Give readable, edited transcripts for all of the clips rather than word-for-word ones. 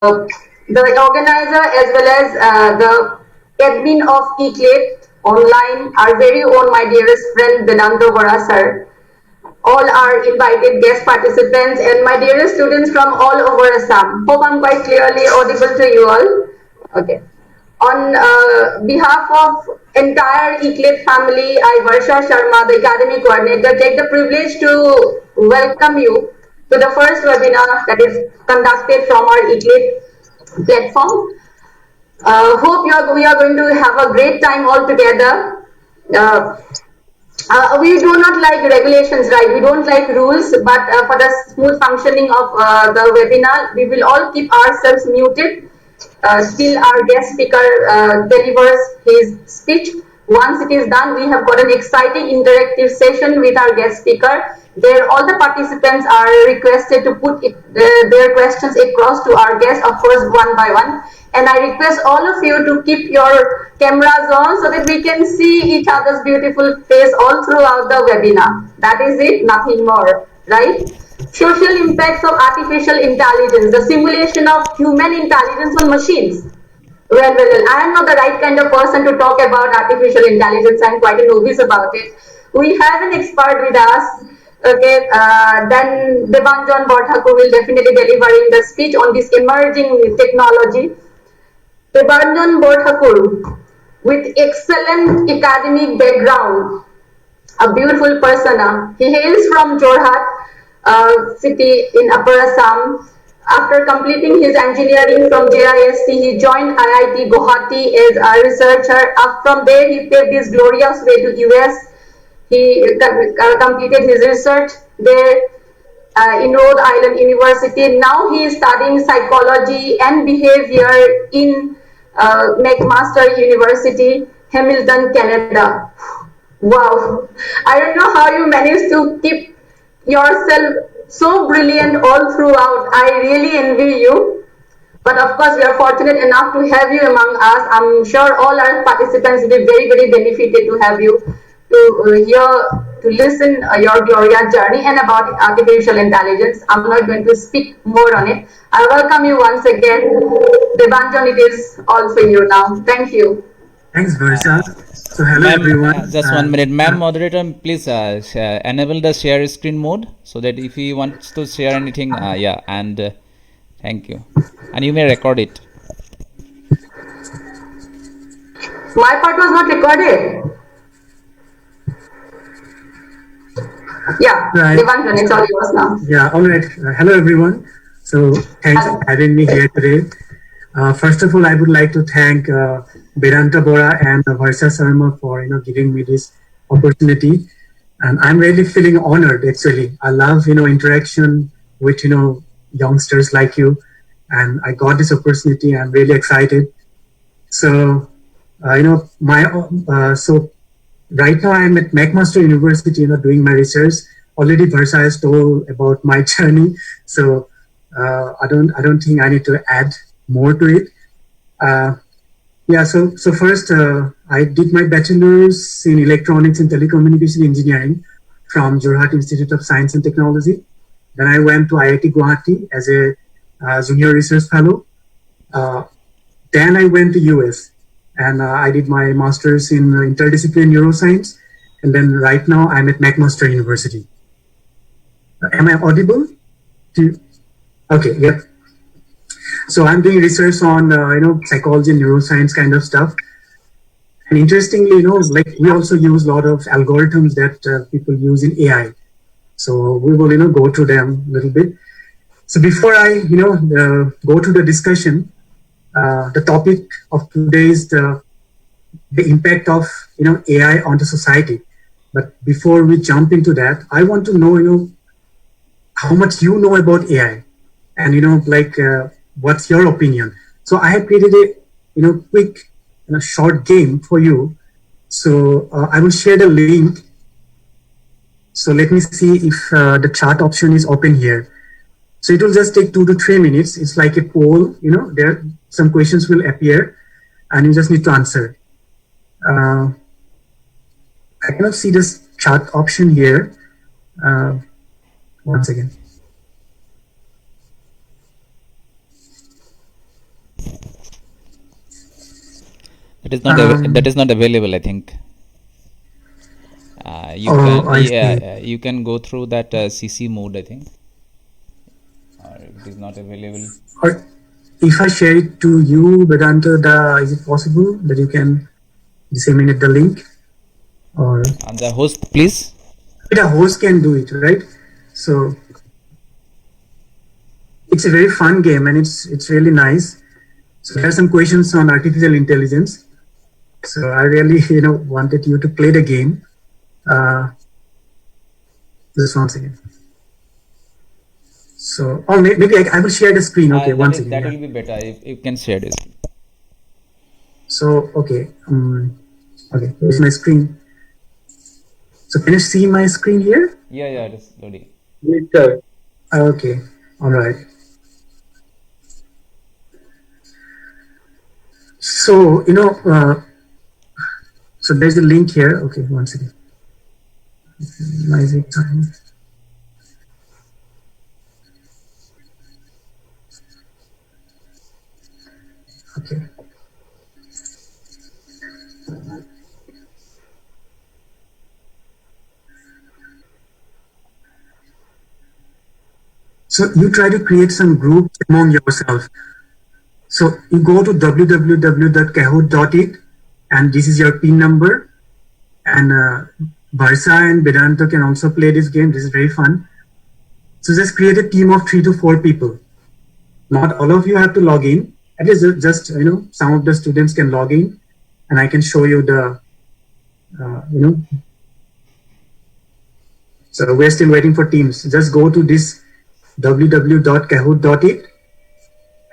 the organizer as well as the admin of eClate online, our very own my dearest friend Vedanta Vora sir, all our invited guest participants and my dearest students from all over Assam. Hope I'm quite clearly audible to you all. Okay. On behalf of entire eClate family, I, Varsha Sharma, the academy coordinator, take the privilege to welcome you to the first webinar that is conducted from our eClate platform. Hope we are going to have a great time all together. Uh, we do not like regulations, right? We don't like rules, but for the smooth functioning of the webinar, we will all keep ourselves muted till our guest speaker delivers his speech. Once it is done, we have got an exciting interactive session with our guest speaker. There, all the participants are requested to put their questions across to our guest, of course, one by one. And I request all of you to keep your cameras on so that we can see each other's beautiful face all throughout the webinar. That is it, nothing more, right? Social impacts of artificial intelligence, the simulation of human intelligence on machines. Well, I am not the right kind of person to talk about artificial intelligence. I'm quite a novice about it. We have an expert with us. Okay, then Debanjan Borthakur will definitely delivering the speech on this emerging technology. Debanjan Borthakur, with excellent academic background, a beautiful persona. He hails from Jorhat city in Upper Assam. After completing his engineering from JIST, he joined IIT Guwahati as a researcher. From there, he paved his glorious way to US. He completed his research there in Rhode Island University. Now he is studying psychology and behavior in McMaster University, Hamilton, Canada. Wow, I don't know how you managed to keep yourself so brilliant all throughout. I really envy you. But of course, we are fortunate enough to have you among us. I'm sure all our participants will be very, very benefited to have you to hear, to listen your glorious journey and about artificial intelligence. I'm not going to speak more on it. I welcome you once again. Debanjan, it is all for you now. Thank you. Thanks, Varsha. So, hello everyone. Just 1 minute. Ma'am, moderator, please enable the share screen mode so that if he wants to share anything, yeah, and thank you. And you may record it. My part was not recorded. Yeah, right. Debanjan, it's all yours now. Yeah, all right. Hello everyone. So, thanks for having me here today. First of all, I would like to thank Vedanta Bora and Varsha Sharma for giving me this opportunity, and I'm really feeling honored. Actually, I love interaction with youngsters like you, and I got this opportunity. I'm really excited. So, so right now I'm at McMaster University, doing my research. Already Varsha has told about my journey, so I don't think I need to add more to it. Yeah, so first I did my bachelor's in electronics and telecommunication engineering from Jorhat Institute of Science and Technology. Then I went to IIT Guwahati as a junior research fellow. Then I went to US and I did my master's in interdisciplinary neuroscience. And then right now I'm at McMaster University. Am I audible? Okay, yep. So I'm doing research on psychology and neuroscience kind of stuff. And interestingly, like we also use a lot of algorithms that people use in AI. So we will go through them a little bit. So before I go to the discussion, the topic of today is the impact of AI on the society. But before we jump into that, I want to know how much you know about AI, and what's your opinion. So I have created a quick short game for you. So I will share the link. So let me see if the chat option is open here. So it will just take 2 to 3 minutes. It's like a poll. There some questions will appear, and you just need to answer. I cannot see this chat option here. Once again. That is not available, I think. You Oh, can I see. you can go through that CC mode, I think, or it is not available. Or if I share it to you, Vedanta, is it possible that you can disseminate the link? Or And the host, please. the host can do it, right? So it's a very fun game and it's really nice. So there are some questions on artificial intelligence. So I really wanted you to play the game. Just one second. So maybe I will share the screen. Okay, one second. That Yeah. will be better if you can share this. So okay, okay, here's my screen. So can you see my screen here? Yeah, it is loading. Yes, sir. Okay, all right. So so there's the link here. Okay, one second. Minimizing time. Okay. So you try to create some groups among yourself. So you go to www.kahoot.it and this is your PIN number. And Varsa and Vedanta can also play this game. This is very fun. So just create a team of 3 to 4 people. Not all of you have to log in. At least just some of the students can log in, and I can show you the So we're still waiting for teams. Just go to this www.kahoot.it,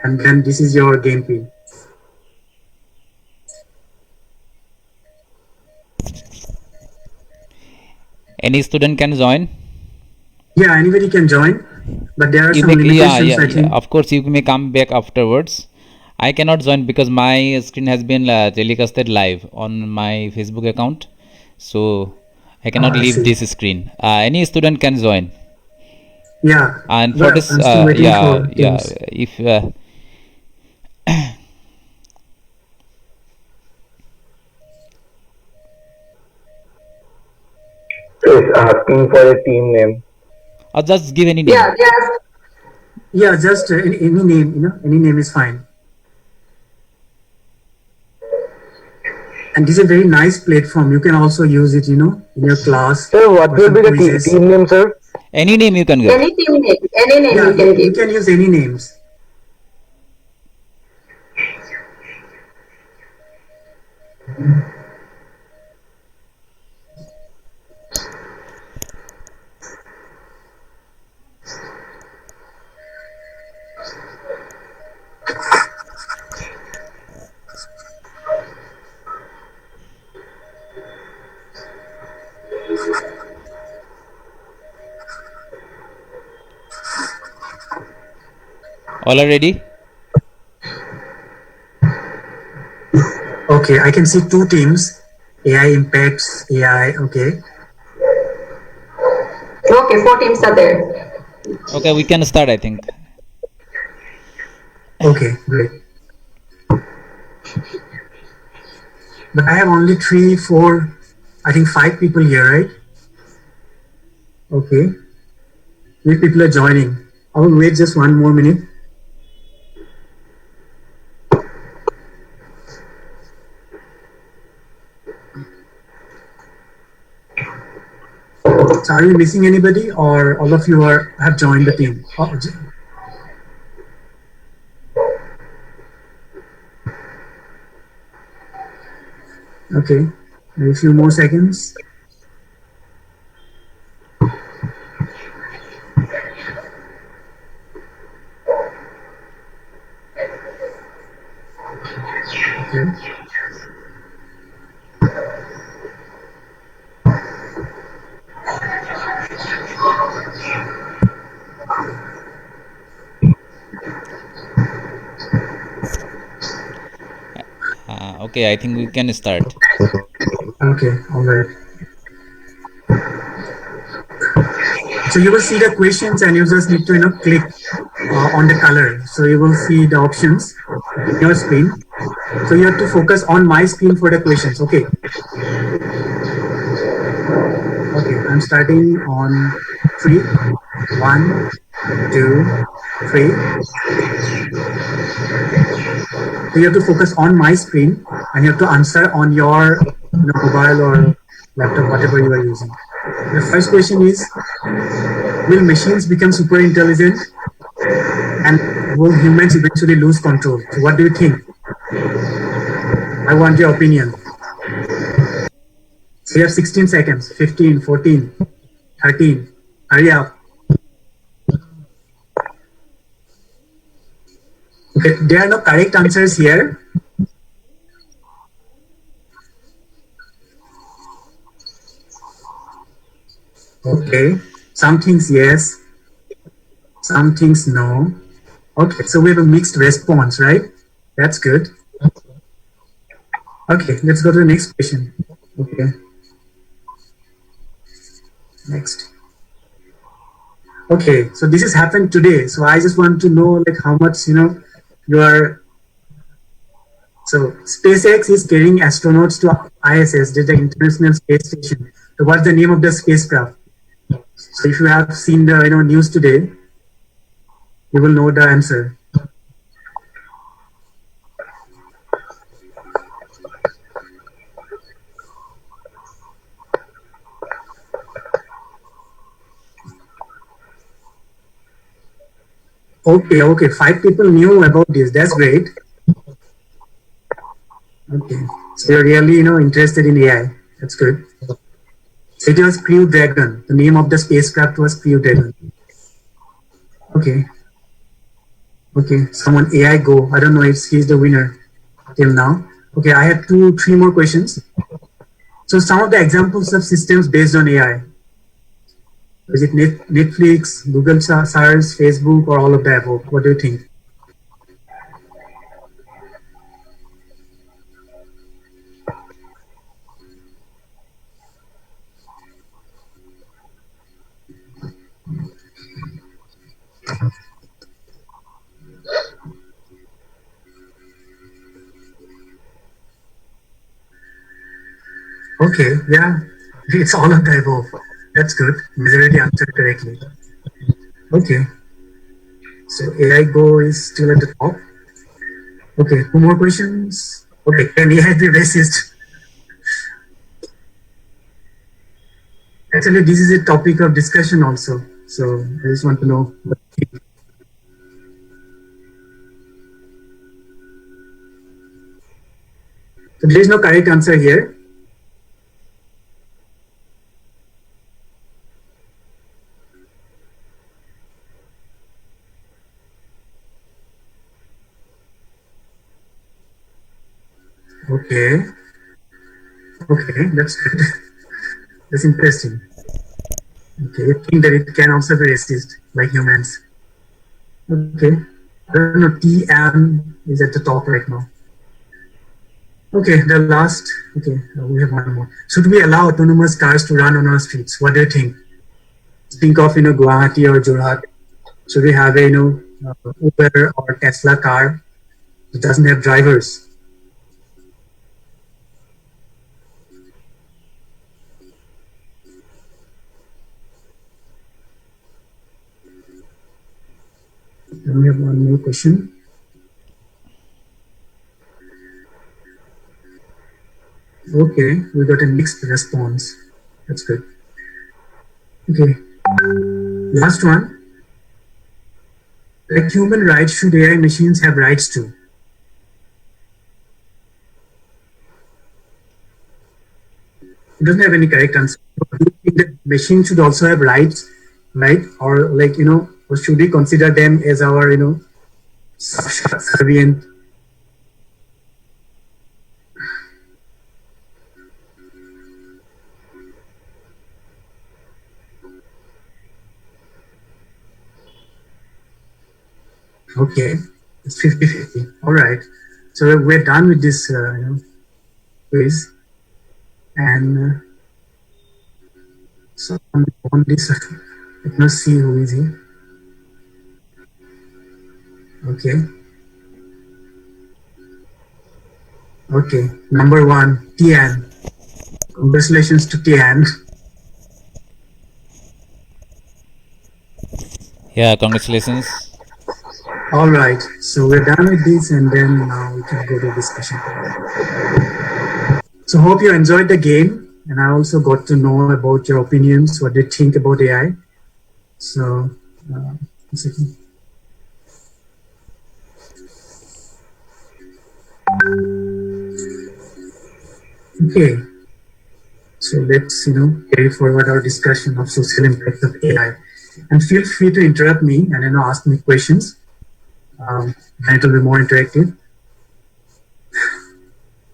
and then this is your game pin. Any student can join. Yeah, anybody can join, but there are some limitations. I think. Of course, you may come back afterwards. I cannot join because my screen has been telecasted live on my Facebook account, so I cannot I leave see. this screen. Any student can join. Yeah. And for Well, this, I'm still waiting for yeah, teams. if So it's asking for a team name. or just give any name. Yeah, yes. Yeah, just any name. Any name is fine. And this is a very nice platform. You can also use it, in your class. Sir, what or will some be the quizzes. team name, sir? Any name you can give. Any team name, any name Yeah, you can you give. can use any names. All are ready? Okay, I can see 2 teams. AI impacts AI. Okay. Okay, 4 teams are there. Okay, we can start, I think. Okay, great. But I have only 3, 4, I think 5 people here, right? Okay. 3 people are joining. I will wait just 1 more minute. So are you missing anybody, or all of you have joined the team? Okay, maybe a few more seconds. Okay. Okay, I think we can start. Okay, all right. So you will see the questions and you just need to click on the color. So you will see the options on your screen. So you have to focus on my screen for the questions. Okay. Okay, I'm starting on 3. 1, 2, 3. So you have to focus on my screen and you have to answer on your mobile or laptop, whatever you are using. The first question is, will machines become super intelligent and will humans eventually lose control? So what do you think? I want your opinion. So you have 16 seconds, 15, 14, 13. Hurry up. Okay, there are no correct answers here. Okay, some things yes, some things no. Okay, so we have a mixed response, right? That's good. Okay, let's go to the next question. Okay, next. Okay, so this has happened today. So I just want to know like how much you are. So SpaceX is carrying astronauts to ISS, the International Space Station. So what's the name of the spacecraft? So if you have seen the news today, you will know the answer. Okay, okay. 5 people knew about this. That's great. Okay, so you're really interested in AI. That's good. So it was Crew Dragon. The name of the spacecraft was Crew Dragon. Okay. Okay, someone AI Go. I don't know if he's the winner till now. Okay, I have 3 more questions. So some of the examples of systems based on AI. Is it Netflix, Google search, Facebook, or all of the above? What do you think? Okay, yeah, it's all of the above. That's good. Majority answered correctly. Okay, so AI Go is still at the top. Okay, 2 more questions. Okay, can AI be racist? Actually, this is a topic of discussion also. So I just want to know. So there is no correct answer here. Okay. Okay, that's good. That's interesting. Okay, I think that it can also be racist, like humans. Okay. I don't know, TM is at the top right now. Okay, the last. Okay, we have 1 more. Should we allow autonomous cars to run on our streets? What do you think? Think of Guwahati or Jorhat. Should we have a Uber or Tesla car that doesn't have drivers? Then we have 1 more question. Okay, we got a mixed response. That's good. Okay, last one. Like human rights, should AI machines have rights too? It doesn't have any correct answer. Do you think that machines should also have rights, right? Or like or should we consider them as our subservient? Okay, it's 50-50. All right. So we're done with this quiz. And so on this, let us see who is here. Okay. Okay, number one, Tian. Congratulations to Tian. Yeah, congratulations. All right, so we're done with this, and then now we can go to discussion. So hope you enjoyed the game, and I also got to know about your opinions, what you think about AI. So, one second. Okay, so let's carry forward our discussion of social impact of AI, and feel free to interrupt me and ask me questions. And it will be more interactive.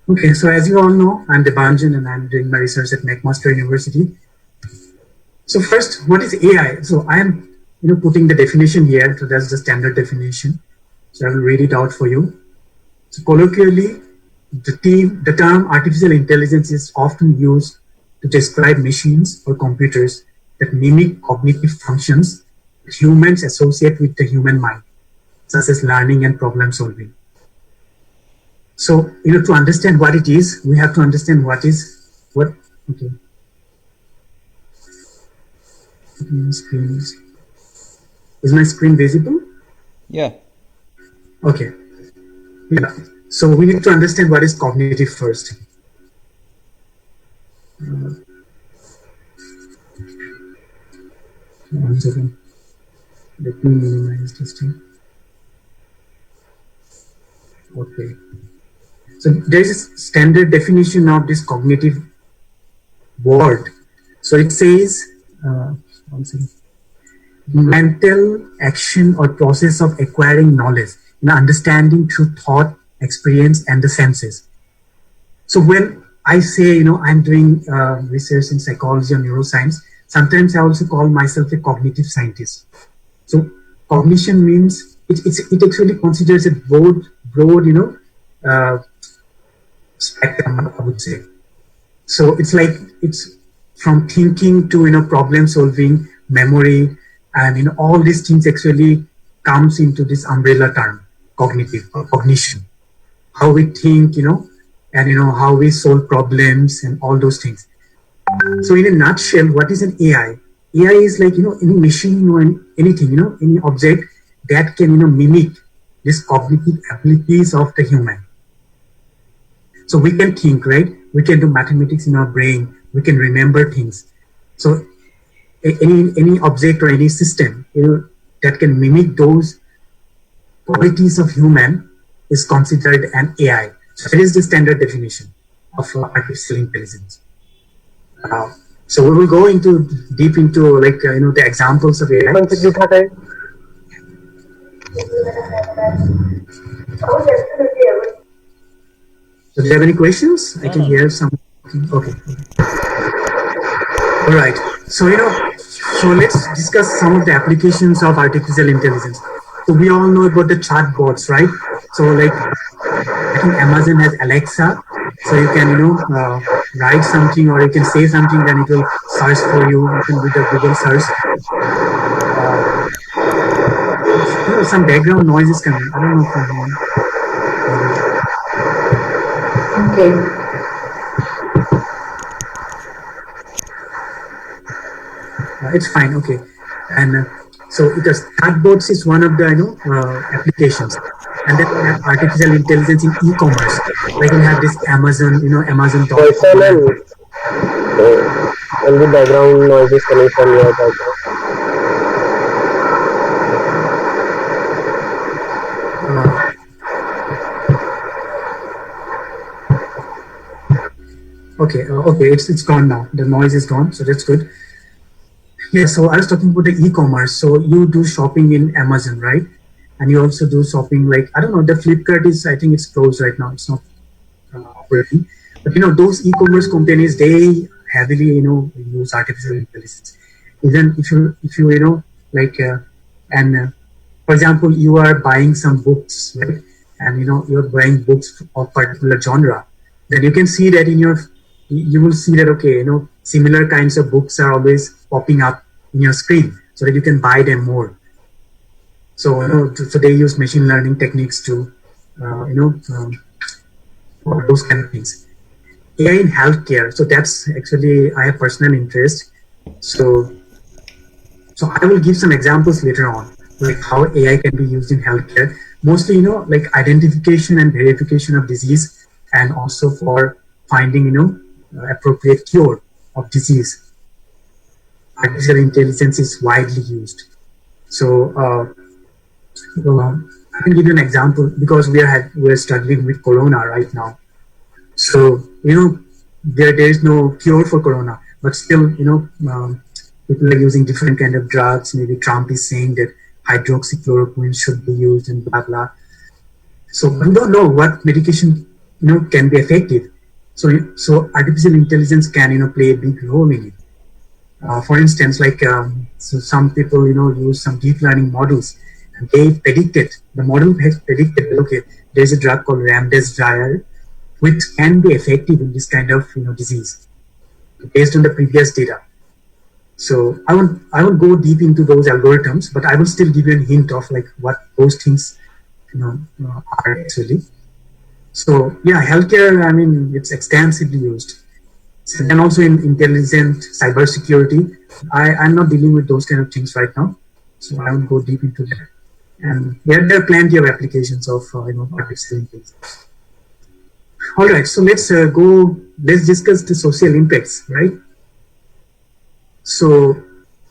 Okay, so as you all know, I'm Debanjan and I'm doing my research at McMaster University. So first, what is AI? So I am putting the definition here. So that's the standard definition. So I will read it out for you. So colloquially, the term artificial intelligence is often used to describe machines or computers that mimic cognitive functions that humans associate with the human mind, such as learning and problem solving. So, to understand what it is, we have to understand okay. Is my screen visible? Yeah. Okay. Yeah. So we need to understand what is cognitive first. One second. Let me minimize this thing. Okay. So there is a standard definition of this cognitive word. So it says, one second, mental action or process of acquiring knowledge, understanding through thought, experience, and the senses. So when I say, I'm doing research in psychology or neuroscience, sometimes I also call myself a cognitive scientist. So cognition means it actually considers a broad, spectrum, I would say. So it's from thinking to problem solving, memory, and all these things actually comes into this umbrella term, cognitive or cognition. How we think, and how we solve problems and all those things. So in a nutshell, what is an AI? AI is like any machine or anything, any object that can mimic these cognitive abilities of the human. So we can think, right? We can do mathematics in our brain. We can remember things. So any object or any system that can mimic those qualities of human is considered an AI. So that is the standard definition of artificial intelligence. So we will go deep into the examples of AI. So do you have any questions? I can hear some. Okay. All right. So so let's discuss some of the applications of artificial intelligence. So we all know about the chatbots, right? So I think Amazon has Alexa, so you can write something or you can say something, then it will search for you. You can do the Google search. Some background noise is coming. I don't know from home. Okay. It's fine. Okay, and so because chatbots is one of the applications, and then we have artificial intelligence in e-commerce. Like we have this Amazon, Amazon.com. And the background noise is coming from your background. Okay, it's gone now. The noise is gone, so that's good. Yeah, so I was talking about the e-commerce. So you do shopping in Amazon, right? And you also do shopping I don't know, the Flipkart I think it's closed right now. It's not operating. But those e-commerce companies, they heavily use artificial intelligence. Even if you for example, you are buying some books, right? And you're buying books of particular genre, then you can see that you will see that similar kinds of books are always popping up in your screen so that you can buy them more. So so they use machine learning techniques to or those kind of things. AI in healthcare. So that's actually I have personal interest. So I will give some examples later on, like how AI can be used in healthcare. Mostly, like identification and verification of disease, and also for finding, appropriate cure of disease. Artificial intelligence is widely used. So I can give you an example because we're struggling with Corona right now. So there is no cure for Corona, but still people are using different kind of drugs. Maybe Trump is saying that hydroxychloroquine should be used and blah blah. So we don't know what medication can be effective. So artificial intelligence can play a big role in it. For instance, like so some people use some deep learning models, and the model has predicted that, okay, there's a drug called remdesivir which can be effective in this kind of disease based on the previous data. So I won't go deep into those algorithms, but I will still give you a hint of like what those things are actually. So yeah, healthcare, I mean, it's extensively used. So then also in intelligent cybersecurity, I'm not dealing with those kind of things right now, so I won't go deep into that. And there are plenty of applications of artificial intelligence. All right, so let's discuss the social impacts, right? So,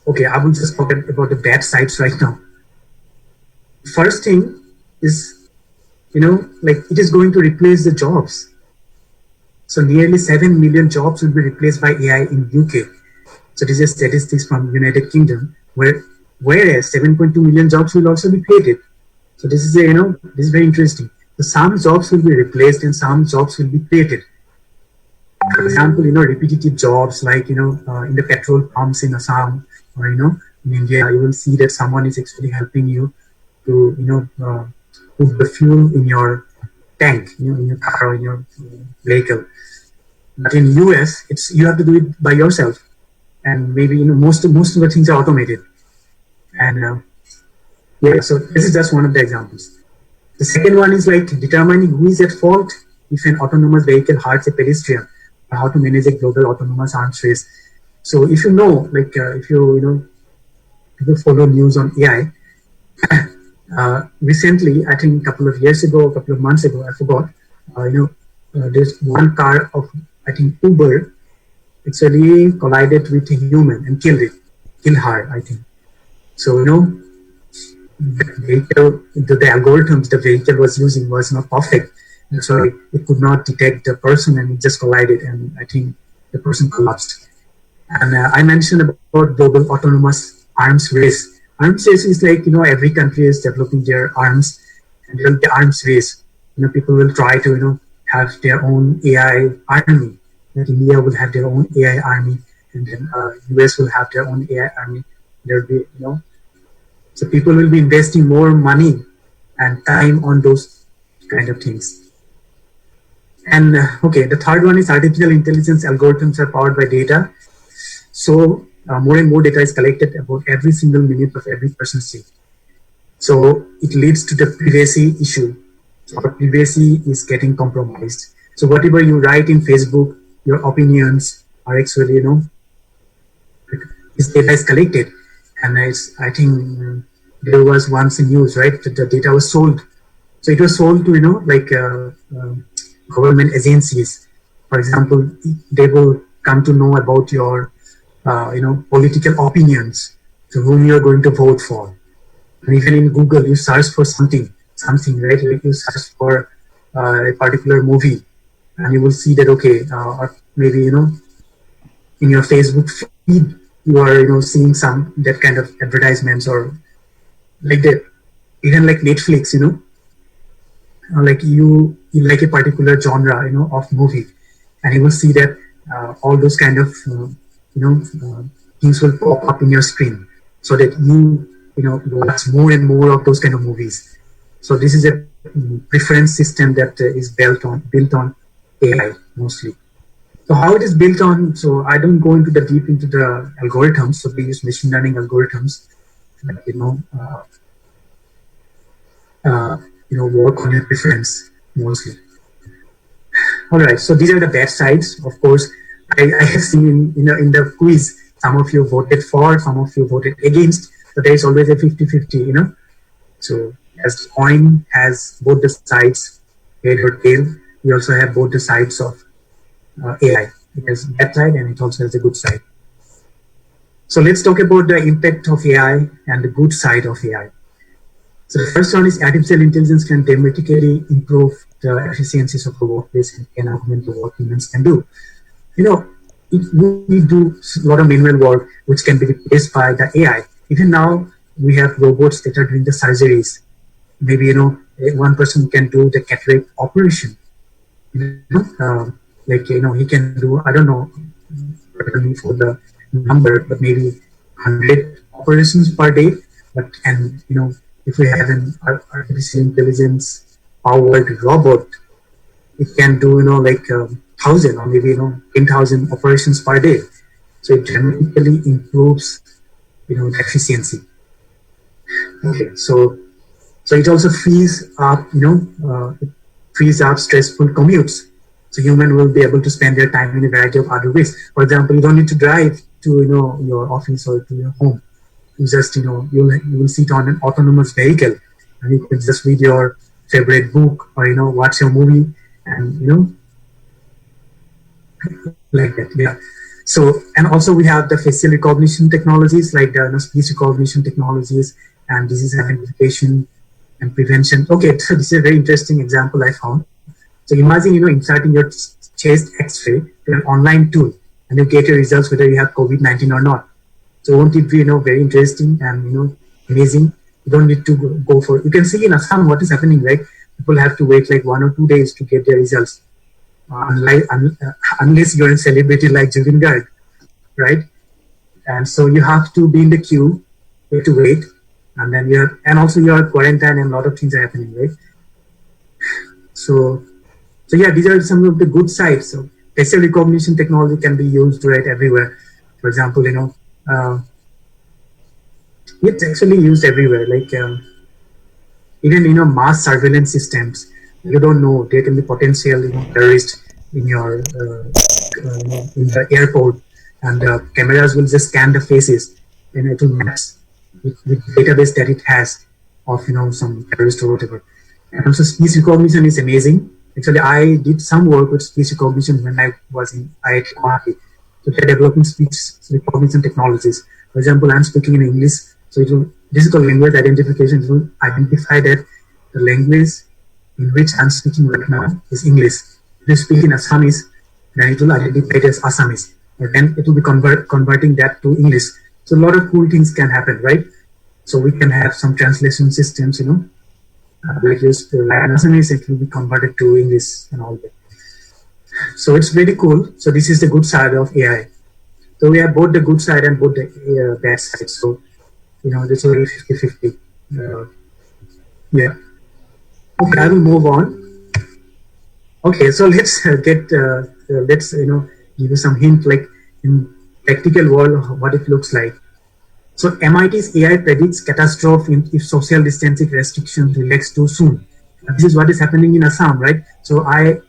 okay, I will just talk about the bad sides right now. First thing is, like it is going to replace the jobs. So nearly 7 million jobs will be replaced by AI in UK. So this is statistics from United Kingdom, whereas 7.2 million jobs will also be created. So this is this is very interesting. So some jobs will be replaced and some jobs will be created. For example, repetitive jobs like in the petrol pumps in Assam or in India, you will see that someone is actually helping you to put the fuel in your tank, in your car or in your vehicle. But in US, you have to do it by yourself, and maybe most of the things are automated. And yeah, so this is just one of the examples. The second one is like determining who is at fault if an autonomous vehicle hurts a pedestrian, or how to manage a global autonomous arms race. So if if you follow news on AI, recently, I think a couple of years ago, a couple of months ago, I forgot, there's one car of, I think, Uber actually collided with a human and killed her, I think. So, the algorithms the vehicle was using was not perfect. And so it could not detect the person and it just collided, and I think the person collapsed. And I mentioned about global autonomous arms race. Arms race is like, every country is developing their arms, and there will be arms race. People will try to, have their own AI army. Like India will have their own AI army, and then US will have their own AI army. There will be, so people will be investing more money and time on those kind of things. And okay, the third one is artificial intelligence algorithms are powered by data. So more and more data is collected about every single minute of every person's day. So it leads to the privacy issue. So our privacy is getting compromised. So whatever you write in Facebook, your opinions are actually, this data is collected. And I think there was once a news, right, that the data was sold. So it was sold to, government agencies. For example, they will come to know about your, political opinions, to whom you're going to vote for. And even in Google, you search for something, right? Like you search for a particular movie, and you will see that, okay, or maybe, in your Facebook feed, you are, seeing that kind of advertisements, or like that, even like Netflix, like you like a particular genre, of movie, and you will see that all those kind of, things will pop up in your screen, so that you watch more and more of those kind of movies. So this is a preference system that is built on AI mostly. So how it is built on, so I don't go into the deep into the algorithms. So we use machine learning algorithms, like, work on your preference mostly. All right, so these are the bad sides. Of course, I have seen in the quiz, some of you voted for, some of you voted against. So there is always a 50-50. So as coin has both the sides, head or tail, we also have both the sides of AI. It has bad side and it also has a good side. So let's talk about the impact of AI and the good side of AI. So the first one is artificial intelligence can dramatically improve the efficiencies of the workplace and can augment the work humans can do. We do a lot of manual work which can be replaced by the AI. Even now, we have robots that are doing the surgeries. Maybe one person can do the cataract operation. He can do, I don't know for the number, but maybe 100 operations per day. If we have an artificial intelligence powered robot, it can do 1,000 or maybe 10,000 operations per day. So it dramatically improves the efficiency. Okay, so it also frees up stressful commutes. So human will be able to spend their time in a variety of other ways. For example, you don't need to drive to your office or to your home. You just you will sit on an autonomous vehicle and you can just read your favorite book or watch your movie and like that. Yeah. So, and also we have the facial recognition technologies like the speech recognition technologies and disease identification and prevention. Okay, so this is a very interesting example I found. So imagine inserting your chest X-ray to an online tool and you get your results whether you have COVID-19 or not. So won't it be very interesting and amazing? You don't need to go for. You can see in Assam what is happening, right? People have to wait like 1 or 2 days to get their results, unless you're a celebrity like Jubilee Garg, right? And so you have to be in the queue, you have to wait, and then and also you are quarantined and a lot of things are happening, right? So yeah, these are some of the good sides. So facial recognition technology can be used right everywhere. For example, it's actually used everywhere. Like even mass surveillance systems. You don't know there can be potential terrorists in your in the airport, and cameras will just scan the faces and it will match with the database that it has of some terrorist or whatever. And also speech recognition is amazing. Actually, I did some work with speech recognition when I was in IIT Guwahati. So they're developing speech recognition technologies. For example, I'm speaking in English, so this is called language identification. It will identify that the language in which I'm speaking right now is English. If you speak in Assamese, then it will identify it as Assamese. And then it will be converting that to English. So a lot of cool things can happen, right? So we can have some translation systems, like this, like Assamese, it will be converted to English and all that. So it's very cool. So this is the good side of AI. So we have both the good side and both the bad side. So, this will be 50-50. Yeah. Okay, I will move on. Okay, so let's give you some hint, like in practical world, what it looks like. So MIT's AI predicts catastrophe if social distancing restrictions relax too soon. This is what is happening in Assam, right? So I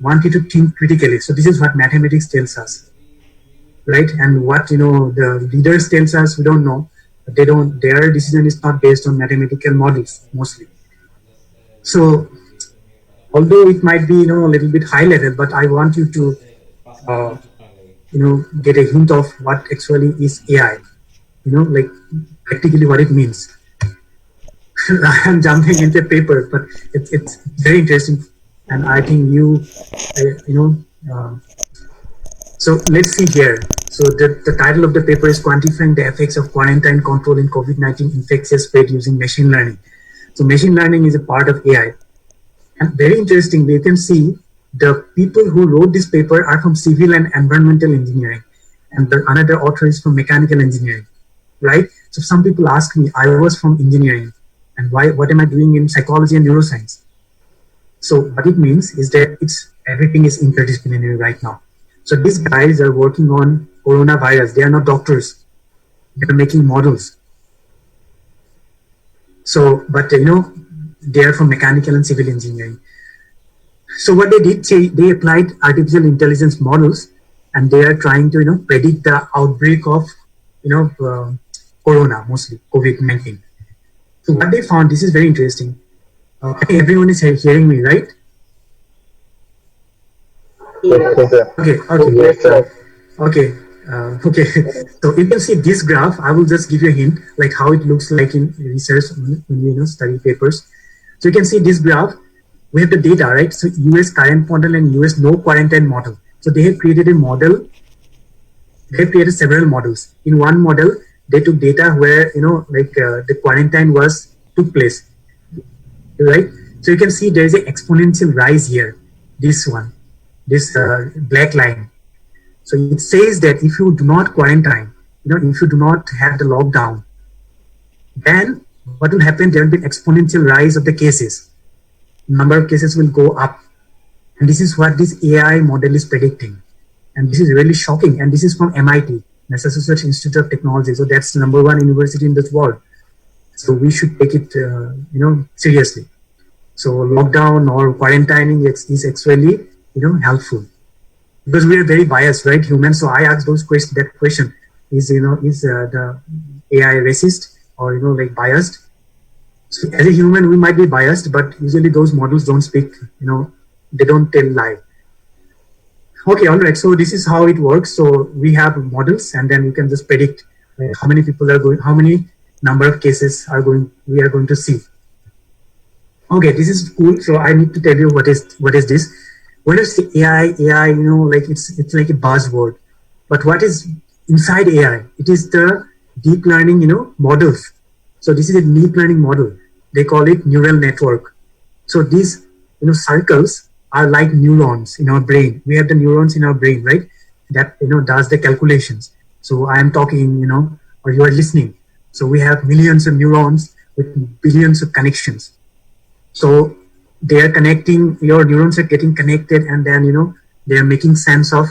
want you to think critically. So this is what mathematics tells us, right? And what the leaders tells us, we don't know. They don't. Their decision is not based on mathematical models mostly. So although it might be a little bit high level, but I want you to get a hint of what actually is AI. Like practically what it means. I am jumping into paper, but it's very interesting, and I think so let's see here. So the title of the paper is Quantifying the Effects of Quarantine Control in COVID-19 Infectious Spread Using Machine Learning. So machine learning is a part of AI. And very interestingly, you can see the people who wrote this paper are from civil and environmental engineering, and another author is from mechanical engineering, right? So some people ask me, I was from engineering, and what am I doing in psychology and neuroscience? So what it means is that everything is interdisciplinary right now. So these guys are working on coronavirus. They are not doctors. They are making models. So, but they are from mechanical and civil engineering. So what they did, they applied artificial intelligence models, and they are trying to predict the outbreak of corona, mostly COVID-19. So what they found, this is very interesting. Everyone is hearing me, right? Yes, sir. Okay. Yes, sir. Okay. Okay. So you can see this graph. I will just give you a hint, like how it looks like in research, in study papers. So you can see this graph. We have the data, right? So US current model and US no quarantine model. So they have created a model. They have created several models. In one model, they took data where the quarantine took place, right? So you can see there is an exponential rise here. This one, this black line. So it says that if you do not quarantine, if you do not have the lockdown, then what will happen? There will be an exponential rise of the cases. Number of cases will go up. And this is what this AI model is predicting. And this is really shocking. And this is from MIT, Massachusetts Institute of Technology. So that's the #1 university in this world. So we should take it, seriously. So lockdown or quarantining is actually, helpful. Because we are very biased, right, humans? So I ask that question: is the AI racist or biased? So as a human, we might be biased, but usually those models don't speak. They don't tell lie. Okay, all right. So this is how it works. So we have models, and then we can just predict how many people are going, how many number of cases we are going to see. Okay, this is cool. So I need to tell you what is this. What is the AI? AI, it's like a buzzword. But what is inside AI? It is the deep learning, models. So this is a deep learning model. They call it neural network. So these, circles are like neurons in our brain. We have the neurons in our brain, right? That, does the calculations. So I am talking, or you are listening. So we have millions of neurons with billions of connections. So they are connecting, your neurons are getting connected, and then, they are making sense of